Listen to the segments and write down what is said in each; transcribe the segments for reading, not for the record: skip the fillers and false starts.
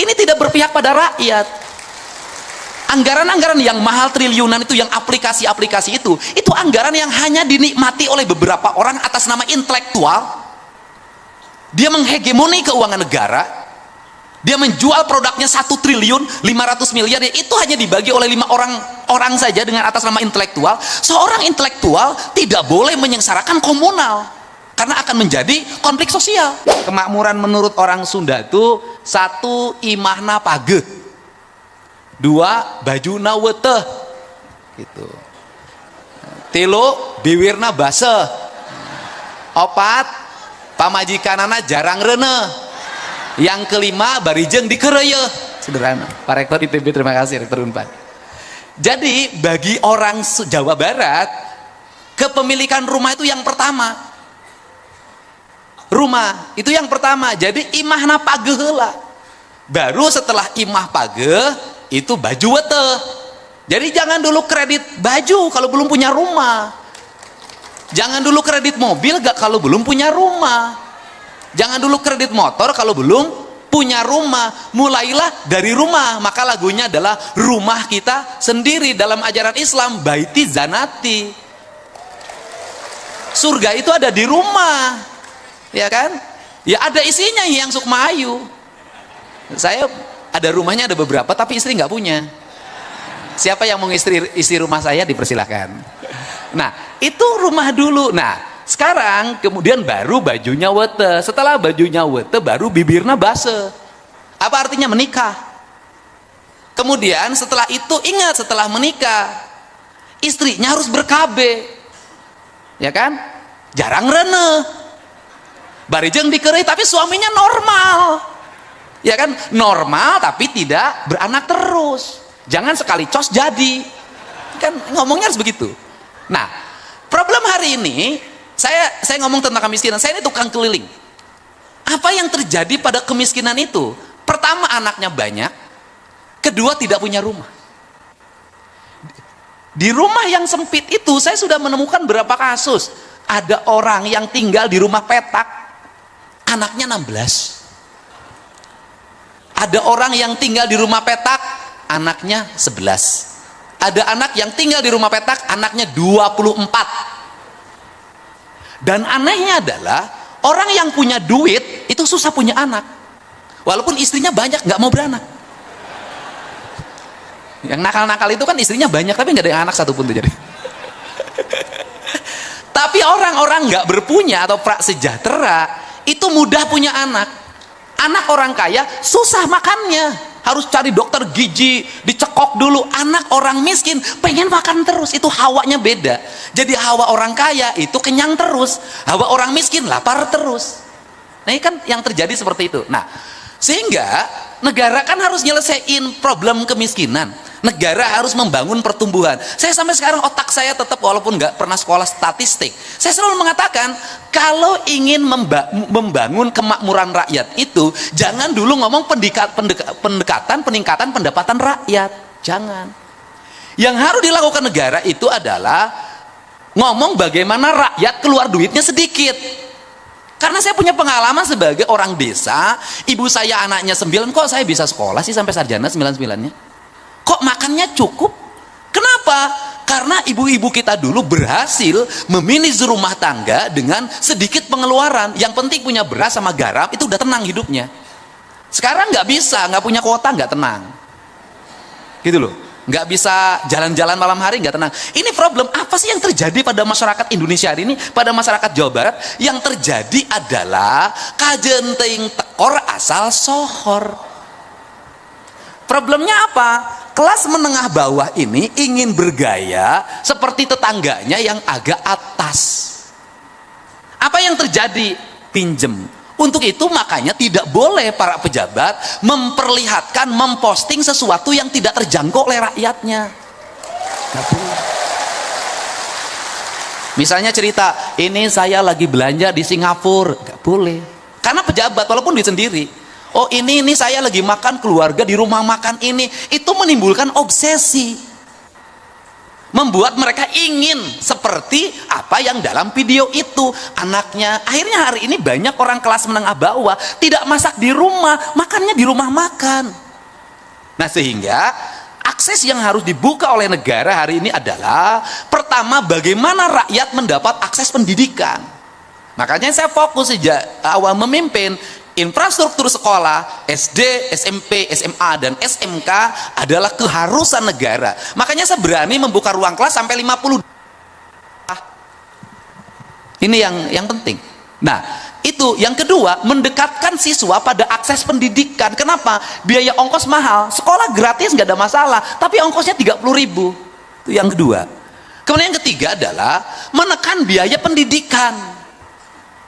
ini tidak berpihak pada rakyat. Anggaran-anggaran yang mahal triliunan itu, yang aplikasi-aplikasi itu anggaran yang hanya dinikmati oleh beberapa orang atas nama intelektual. Dia menghegemoni keuangan negara, dia menjual produknya 1 triliun 500 miliar, itu hanya dibagi oleh 5 orang saja dengan atas nama intelektual. Seorang intelektual tidak boleh menyengsarakan komunal, karena akan menjadi konflik sosial. Kemakmuran menurut orang Sunda itu 1 imahna pageh, 2 bajuna weteh gitu, 3 biwirna baseh, 4 pamajikanana jarang rene, yang kelima barijeng dikereyeh. Sederhana. Pak Rektor ITB, terima kasih Rektor Unpad. Jadi bagi orang Jawa Barat, kepemilikan rumah itu yang pertama. Rumah itu yang pertama. Jadi imahna pageh heula. Baru setelah imah pageh itu baju weteh. Jadi jangan dulu kredit baju kalau belum punya rumah. Jangan dulu kredit mobil gak kalau belum punya rumah. Jangan dulu kredit motor kalau belum punya rumah. Mulailah dari rumah. Maka lagunya adalah rumah kita sendiri. Dalam ajaran Islam, baiti zanati, surga itu ada di rumah, ya kan? Ya ada isinya yang Sukmayu. Saya ada rumahnya, ada beberapa, tapi istri nggak punya. Siapa yang mau isi rumah saya, dipersilahkan. Nah, itu rumah dulu. Nah, sekarang kemudian baru bajunya wete. Setelah bajunya wete, baru bibirna base. Apa artinya menikah? Kemudian setelah itu, ingat, setelah menikah istrinya harus berkabe, ya kan? Jarang rene, barijeng dikerei, tapi suaminya normal, ya kan? Normal tapi tidak beranak terus. Jangan sekali cos jadi, kan ngomongnya harus begitu. Nah, problem hari ini, saya ngomong tentang kemiskinan. Saya ini tukang keliling. Apa yang terjadi pada kemiskinan itu? Pertama, anaknya banyak. Kedua, tidak punya rumah. Di rumah yang sempit itu, saya sudah menemukan berapa kasus. Ada orang yang tinggal di rumah petak, anaknya 16. Ada orang yang tinggal di rumah petak, anaknya 11. Ada anak yang tinggal di rumah petak, anaknya 24. Dan anehnya adalah, orang yang punya duit itu susah punya anak. Walaupun istrinya banyak, nggak mau beranak. Yang nakal-nakal itu kan istrinya banyak, tapi nggak ada yang anak satupun tuh jadi. Tapi orang-orang nggak berpunya atau prasejahtera itu mudah punya anak. Anak orang kaya susah makannya, harus cari dokter gizi, dicekok dulu. Anak orang miskin pengen makan terus, itu hawanya beda. Jadi hawa orang kaya itu kenyang terus, hawa orang miskin lapar terus. Nah ini kan yang terjadi seperti itu. Nah, sehingga negara kan harus nyelesain problem kemiskinan. Negara harus membangun pertumbuhan. Saya sampai sekarang otak saya tetap, walaupun nggak pernah sekolah statistik, saya selalu mengatakan kalau ingin membangun kemakmuran rakyat itu, jangan dulu ngomong pendekatan peningkatan pendapatan rakyat. Jangan. Yang harus dilakukan negara itu adalah ngomong bagaimana rakyat keluar duitnya sedikit. Karena saya punya pengalaman sebagai orang desa, ibu saya anaknya 9, kok saya bisa sekolah sih sampai sarjana 9-9-nya? Kok makannya cukup? Kenapa? Karena ibu-ibu kita dulu berhasil memanage rumah tangga dengan sedikit pengeluaran. Yang penting punya beras sama garam, itu udah tenang hidupnya. Sekarang nggak bisa, nggak punya kuota, nggak tenang. Gitu loh. Nggak bisa jalan-jalan malam hari, nggak tenang. Ini problem apa sih yang terjadi pada masyarakat Indonesia hari ini, pada masyarakat Jawa Barat? Yang terjadi adalah kajenting tekor asal sohor. Problemnya apa? Kelas menengah bawah ini ingin bergaya seperti tetangganya yang agak atas. Apa yang terjadi? Pinjem. Untuk itu makanya tidak boleh para pejabat memperlihatkan, memposting sesuatu yang tidak terjangkau oleh rakyatnya. Nggak boleh. Misalnya cerita, ini saya lagi belanja di Singapura, nggak boleh. Karena pejabat, walaupun duit sendiri. Oh ini saya lagi makan keluarga di rumah makan ini, itu menimbulkan obsesi. membuat mereka ingin seperti apa yang dalam video itu. Anaknya, akhirnya hari ini banyak orang kelas menengah bawah tidak masak di rumah, makannya di rumah makan. Nah, sehingga akses yang harus dibuka oleh negara hari ini adalah pertama, bagaimana rakyat mendapat akses pendidikan. Makanya saya fokus sejak awal memimpin infrastruktur sekolah SD, SMP, SMA, dan SMK adalah keharusan negara. Makanya saya berani membuka ruang kelas sampai 50. Ini yang penting. Nah, itu yang kedua, mendekatkan siswa pada akses pendidikan. Kenapa? Biaya ongkos mahal, sekolah gratis nggak ada masalah, tapi ongkosnya 30.000. Itu yang kedua. Kemudian yang ketiga adalah menekan biaya pendidikan.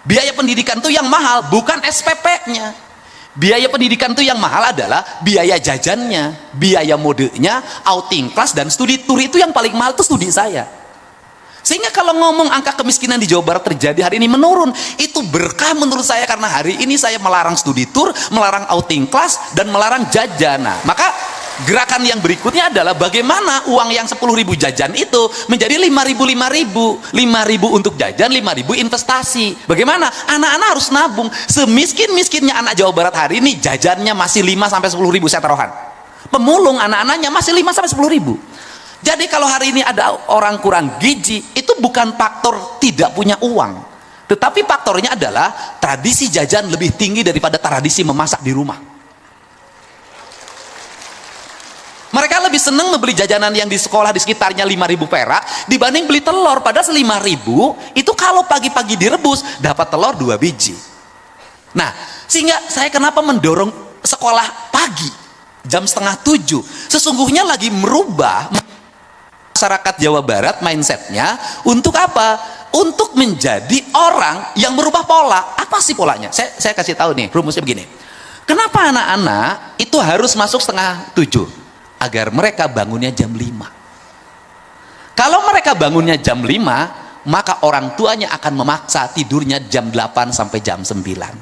Biaya pendidikan itu yang mahal bukan SPP-nya. Biaya pendidikan itu yang mahal adalah biaya jajannya, biaya modenya, outing kelas, dan studi tour. Itu yang paling mahal, itu studi saya. Sehingga kalau ngomong angka kemiskinan di Jawa Barat terjadi hari ini menurun, itu berkah menurut saya, karena hari ini saya melarang studi tour, melarang outing kelas, dan melarang jajan. Nah, maka gerakan yang berikutnya adalah bagaimana uang yang 10.000 jajan itu menjadi 5.000 untuk jajan, 5.000 investasi. Bagaimana? Anak-anak harus nabung. Semiskin-miskinnya anak Jawa Barat hari ini, jajannya masih 5-10.000 saya taruhan. Pemulung anak-anaknya masih 5-10.000. Jadi kalau hari ini ada orang kurang gizi, itu bukan faktor tidak punya uang, tetapi faktornya adalah tradisi jajan lebih tinggi daripada tradisi memasak di rumah. Mereka lebih senang membeli jajanan yang di sekolah di sekitarnya 5.000 perak dibanding beli telur. Padahal 5.000 itu kalau pagi-pagi direbus dapat telur 2 biji. Nah, sehingga saya kenapa mendorong sekolah pagi jam 6:30. Sesungguhnya lagi merubah masyarakat Jawa Barat mindsetnya untuk apa? Untuk menjadi orang yang merubah pola. Apa sih polanya? Saya kasih tahu nih, rumusnya begini. Kenapa anak-anak itu harus masuk 6:30? Agar mereka bangunnya jam 5. Kalau mereka bangunnya jam 5, maka orang tuanya akan memaksa tidurnya jam 8 sampai jam 9.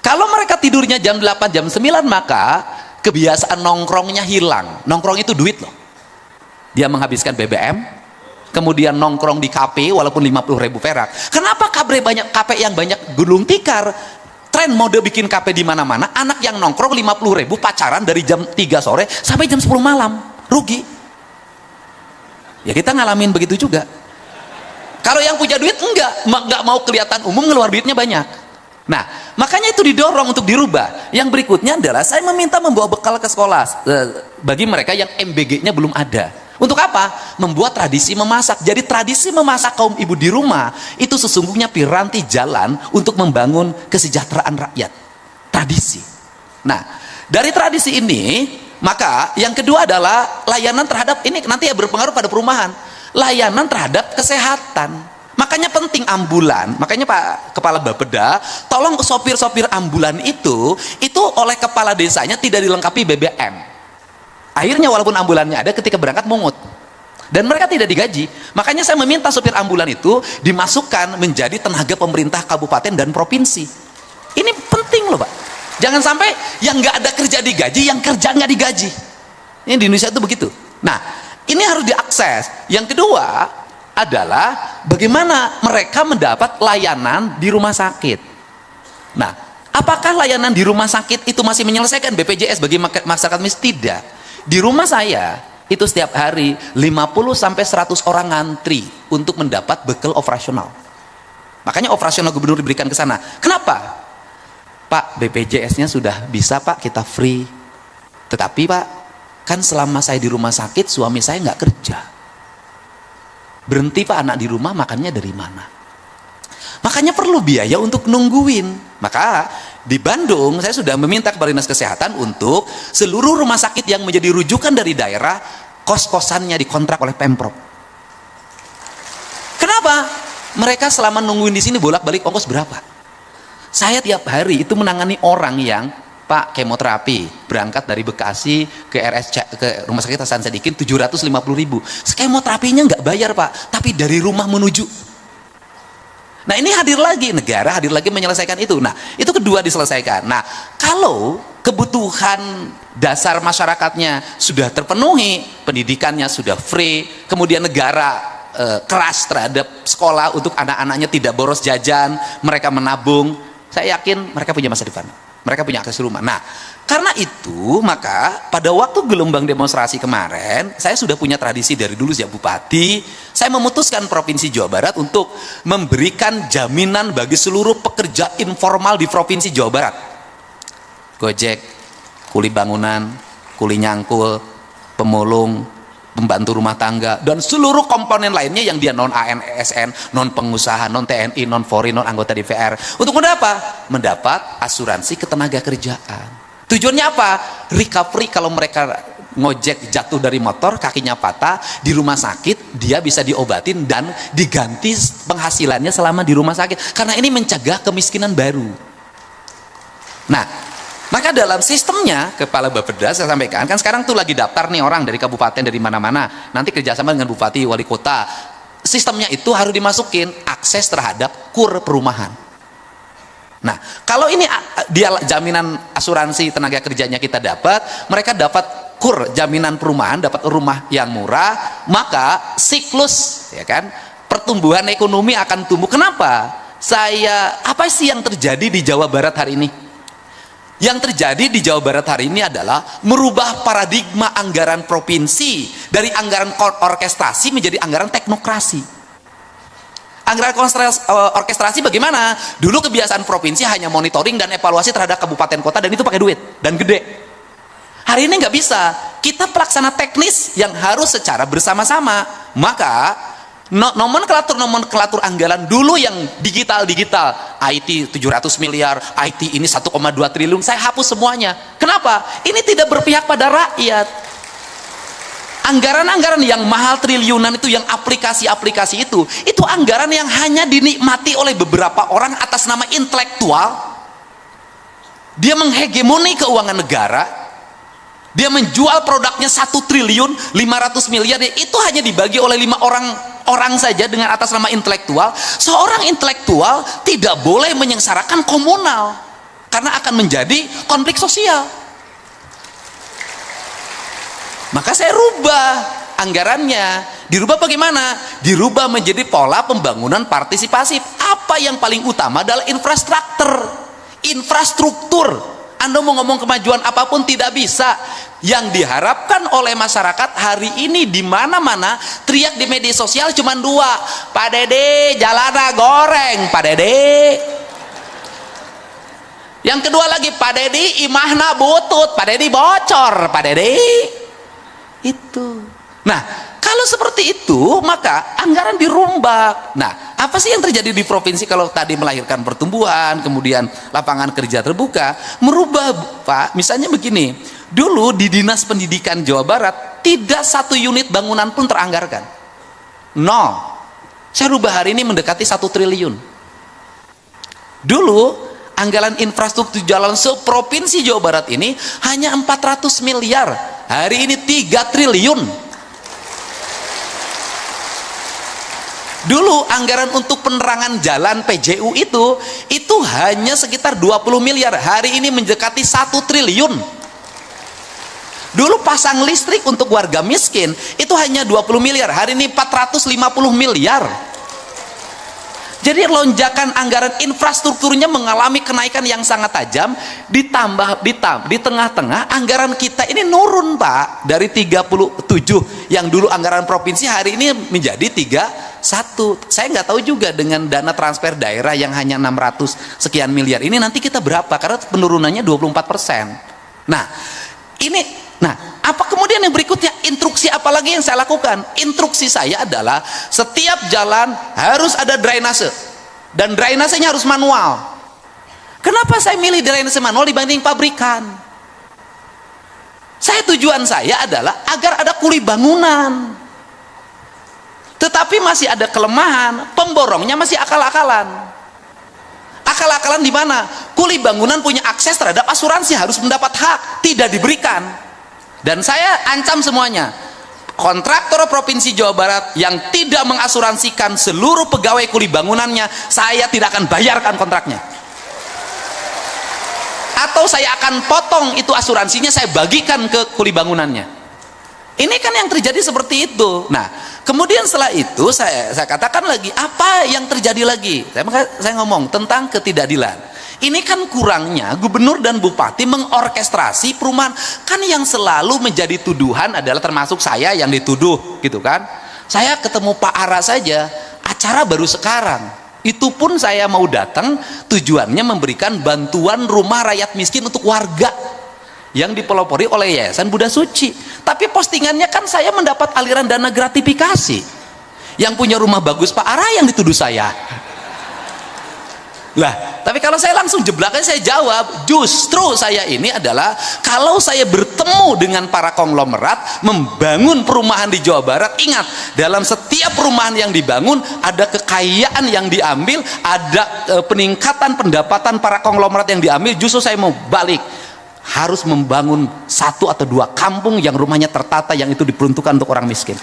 Kalau mereka tidurnya jam 8, jam 9, maka kebiasaan nongkrongnya hilang. Nongkrong itu duit loh. Dia menghabiskan BBM, kemudian nongkrong di kafe walaupun 50.000 perak. Kenapa kafe yang banyak gulung tikar? Tren mode bikin kafe di mana-mana, anak yang nongkrong 50.000 pacaran dari jam 3 sore sampai jam 10 malam, rugi. Ya kita ngalamin begitu juga. Kalau yang punya duit enggak mau kelihatan umum, ngeluar duitnya banyak. Nah, makanya itu didorong untuk dirubah. Yang berikutnya adalah saya meminta membawa bekal ke sekolah bagi mereka yang MBG-nya belum ada. Untuk apa? Membuat tradisi memasak. Jadi tradisi memasak kaum ibu di rumah itu sesungguhnya piranti jalan untuk membangun kesejahteraan rakyat. Tradisi. Nah, dari tradisi ini, maka yang kedua adalah layanan terhadap, ini nanti ya berpengaruh pada perumahan. Layanan terhadap kesehatan. Makanya penting ambulan. Makanya Pak Kepala Bapeda, tolong sopir-sopir ambulan itu oleh kepala desanya tidak dilengkapi BBM. Akhirnya walaupun ambulannya ada, ketika berangkat mungut. Dan mereka tidak digaji. Makanya saya meminta sopir ambulan itu dimasukkan menjadi tenaga pemerintah kabupaten dan provinsi. Ini penting loh Pak. Jangan sampai yang nggak ada kerja digaji, yang kerja nggak digaji. Ini di Indonesia itu begitu. Nah, ini harus diakses. Yang kedua adalah bagaimana mereka mendapat layanan di rumah sakit. Nah, apakah layanan di rumah sakit itu masih menyelesaikan BPJS bagi masyarakat miskin? Tidak. Di rumah saya itu setiap hari 50-100 orang ngantri untuk mendapat bekal operasional. Makanya operasional gubernur diberikan ke sana. Kenapa? Pak, BPJS-nya sudah bisa Pak, kita free. Tetapi Pak, kan selama saya di rumah sakit suami saya nggak kerja. Berhenti Pak, anak di rumah makannya dari mana? Makanya perlu biaya untuk nungguin. Maka di Bandung saya sudah meminta kepada Dinas Kesehatan untuk seluruh rumah sakit yang menjadi rujukan dari daerah, kos-kosannya dikontrak oleh Pemprov. Kenapa? Mereka selama nungguin di sini bolak-balik ongkos berapa? Saya tiap hari itu menangani orang yang Pak kemoterapi, berangkat dari Bekasi ke ke Rumah Sakit Hasan Sadikin 750.000. Kemoterapinya nggak bayar Pak, tapi dari rumah menuju. Nah ini hadir lagi, negara hadir lagi menyelesaikan itu. Nah itu kedua diselesaikan. Nah kalau kebutuhan dasar masyarakatnya sudah terpenuhi, pendidikannya sudah free, kemudian negara keras terhadap sekolah untuk anak-anaknya tidak boros jajan, mereka menabung, saya yakin mereka punya masa depan, mereka punya akses rumah. Nah, karena itu maka pada waktu gelombang demonstrasi kemarin, saya sudah punya tradisi dari dulu sejak bupati, saya memutuskan Provinsi Jawa Barat untuk memberikan jaminan bagi seluruh pekerja informal di Provinsi Jawa Barat. Gojek, kuli bangunan, kuli nyangkul, pemulung, pembantu rumah tangga, dan seluruh komponen lainnya yang dia non ASN, non pengusaha, non TNI, non Polri, non anggota DPR. Untuk mendapat asuransi ketenaga kerjaan. Tujuannya apa? Recovery kalau mereka ngojek jatuh dari motor, kakinya patah, di rumah sakit dia bisa diobatin dan diganti penghasilannya selama di rumah sakit. Karena ini mencegah kemiskinan baru. Nah, maka dalam sistemnya, Kepala Bapeda saya sampaikan, kan sekarang tuh lagi daftar nih orang dari kabupaten, dari mana-mana, nanti kerjasama dengan bupati, wali kota. Sistemnya itu harus dimasukin akses terhadap KUR perumahan. Nah, kalau ini dia jaminan asuransi tenaga kerjanya kita dapat, mereka dapat KUR jaminan perumahan, dapat rumah yang murah, maka siklus ya kan pertumbuhan ekonomi akan tumbuh. Kenapa? Apa sih yang terjadi di Jawa Barat hari ini? Yang terjadi di Jawa Barat hari ini adalah merubah paradigma anggaran provinsi dari anggaran orkestrasi menjadi anggaran teknokrasi. Anggaran orkestrasi bagaimana? Dulu kebiasaan provinsi hanya monitoring dan evaluasi terhadap kabupaten kota, dan itu pakai duit dan gede. Hari ini nggak bisa. Kita pelaksana teknis yang harus secara bersama-sama. Maka nomenklatur anggaran dulu yang digital, IT 700 miliar, IT ini 1,2 triliun, saya hapus semuanya. Kenapa? Ini tidak berpihak pada rakyat. Anggaran-anggaran yang mahal triliunan itu, yang aplikasi-aplikasi itu anggaran yang hanya dinikmati oleh beberapa orang atas nama intelektual. Dia menghegemoni keuangan negara, dia menjual produknya 1 triliun 500 miliar, itu hanya dibagi oleh 5 orang saja dengan atas nama intelektual. Seorang intelektual tidak boleh menyengsarakan komunal karena akan menjadi konflik sosial. Maka saya rubah anggarannya. Dirubah bagaimana? Dirubah menjadi pola pembangunan partisipasif. Apa yang paling utama adalah infrastruktur. Anda mau ngomong kemajuan apapun tidak bisa. Yang diharapkan oleh masyarakat hari ini di mana-mana teriak di media sosial cuma 2. Pak Dede, jalana goreng, Pak Dede. Yang kedua lagi, Pak Dede imahna butut, Pak Dede bocor, Pak Dede. Itu. Nah, kalau seperti itu maka anggaran dirombak. Nah, apa sih yang terjadi di provinsi kalau tadi melahirkan pertumbuhan, kemudian lapangan kerja terbuka, merubah Pak, misalnya begini, dulu di Dinas Pendidikan Jawa Barat tidak 1 unit bangunan pun teranggarkan. 0. Saya rubah hari ini mendekati 1 triliun. Dulu anggaran infrastruktur jalan seprovinsi Jawa Barat ini hanya 400 miliar. Hari ini 3 triliun. Dulu anggaran untuk penerangan jalan PJU itu hanya sekitar 20 miliar. Hari ini mendekati 1 triliun. Dulu pasang listrik untuk warga miskin itu hanya 20 miliar. Hari ini 450 miliar. Jadi lonjakan anggaran infrastrukturnya mengalami kenaikan yang sangat tajam, ditambah di tengah-tengah anggaran kita ini nurun Pak, dari 37 yang dulu anggaran provinsi hari ini menjadi 31. Saya nggak tahu juga dengan dana transfer daerah yang hanya 600 sekian miliar ini nanti kita berapa, karena penurunannya 24%. Nah, apa kemudian yang berikutnya? Instruksi apa lagi yang saya lakukan? Instruksi saya adalah setiap jalan harus ada drainase, dan drainasenya harus manual. Kenapa saya milih drainase manual dibanding pabrikan? Tujuan saya adalah agar ada kuli bangunan. Tetapi masih ada kelemahan, pemborongnya masih akal-akalan. Akal-akalan di mana? Kuli bangunan punya akses terhadap asuransi, harus mendapat hak, tidak diberikan. Dan saya ancam semuanya, kontraktor Provinsi Jawa Barat yang tidak mengasuransikan seluruh pegawai kuli bangunannya, saya tidak akan bayarkan kontraknya. atau saya akan potong itu asuransinya, saya bagikan ke kuli bangunannya. Ini kan yang terjadi seperti itu. Nah, kemudian setelah itu saya katakan lagi, apa yang terjadi lagi? Saya ngomong tentang ketidakadilan. Ini kan kurangnya gubernur dan bupati mengorkestrasi perumahan. Kan yang selalu menjadi tuduhan adalah, termasuk saya yang dituduh gitu kan. Saya ketemu Pak Ara saja, acara baru sekarang. Itu pun saya mau datang tujuannya memberikan bantuan rumah rakyat miskin untuk warga yang dipelopori oleh Yayasan Buddha Suci. Tapi postingannya kan saya mendapat aliran dana gratifikasi. Yang punya rumah bagus Pak Ara yang dituduh saya. Lah, tapi kalau saya langsung jeblaknya saya jawab, justru saya ini adalah, kalau saya bertemu dengan para konglomerat membangun perumahan di Jawa Barat, ingat, dalam setiap perumahan yang dibangun ada kekayaan yang diambil, ada peningkatan pendapatan para konglomerat yang diambil. Justru saya mau balik, harus membangun 1 atau 2 kampung yang rumahnya tertata, yang itu diperuntukkan untuk orang miskin.